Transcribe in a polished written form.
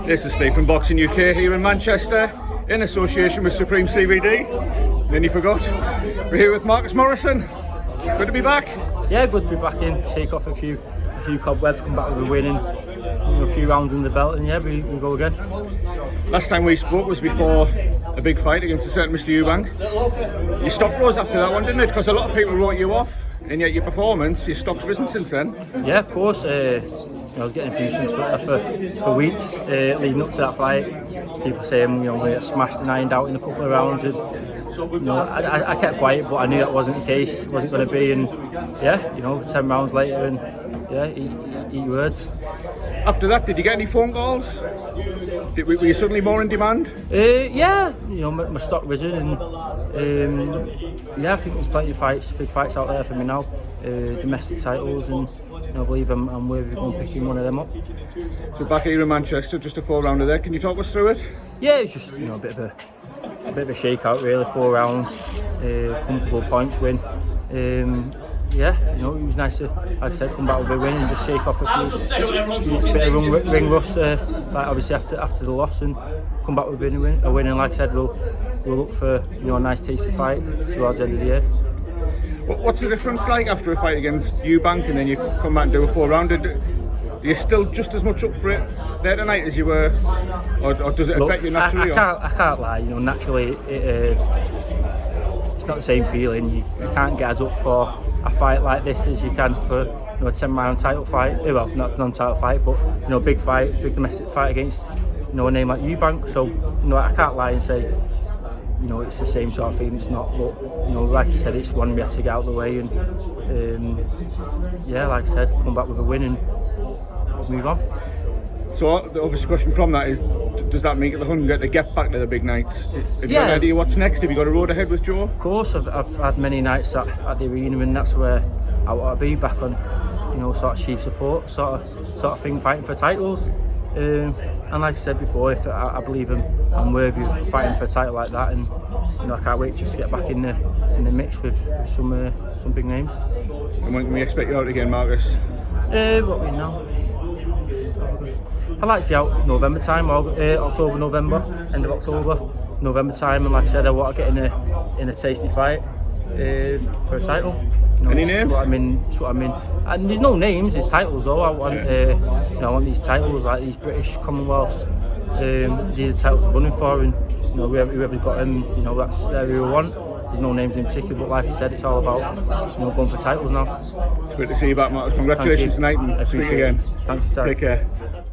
This is Steve from Boxing UK here in Manchester in association with Supreme CBD. Nearly forgot. We're here with Marcus Morrison. Good to be back. Yeah, good to be back in. Shake off a few cobwebs, come back with a winning, a few rounds in the belt, and yeah, we go again. Last time we spoke was before a big fight against a certain Mr. Eubank. You stopped Rose after that one, didn't it? Because a lot of people wrote you off, and yet your performance, your stock's risen since then. Yeah, of course. I was getting abuse on Twitter for weeks leading up to that fight. People saying, we get smashed and ironed out in a couple of rounds. And, I kept quiet, but I knew that wasn't the case. It wasn't going to be. And yeah, 10 rounds later, and yeah, eat your words. After that, did you get any phone calls? Were you suddenly more in demand? Yeah, my stock risen, and yeah, I think there's plenty of fights, big fights out there for me now, domestic titles, and I believe I'm worthy of picking one of them up. So back here in Manchester, just a 4-rounder there. Can you talk us through it? Yeah, it's just a bit of a shakeout really. 4 rounds, comfortable points win. Yeah, it was nice to, like I said, come back with a win and just shake off a few bit of ring rust, like obviously after the loss, and come back with a win. And like I said, we'll look for a nice tasty fight towards the end of the year. What's the difference like after a fight against Eubank and then you come back and do a 4-rounder? Are you still just as much up for it there tonight as you were, or does it affect you naturally? I can't lie. Naturally, it's not the same feeling. You can't get as up for a fight like this as you can for a 10-round title fight. Well, not non-title fight, but big fight, big domestic fight against a name like Eubank. So I can't lie and say it's the same sort of thing. It's not, but like I said, it's one we had to get out of the way, and yeah, like I said, come back with a win and move on. So the obvious question from that is, does that make it the hunger to get back to the big nights? Have you got an idea what's next? Have you got a road ahead with Joe? Of course, I've had many nights at the arena, and that's where I want to be, back on, sort of chief support, sort of thing, fighting for titles. And like I said before, if I believe I'm worthy of fighting for a title like that, and I can't wait just to get back in the mix with some big names. And when can we expect you out again, Marcus? What are we now? I'd like to be out November time, October, November, end of October, November time, and like I said, I want to get in a tasty fight for a title. Any names? It's what I'm in. And there's no names, there's titles though. I want these titles, like these British Commonwealths. These titles I'm running for, and whoever's got them, that's who I want. There's no names in particular, but like I said, it's all about going for titles now. It's good to see you back, Marcus. Congratulations tonight, and I appreciate speak again. Thanks for your time. Take care.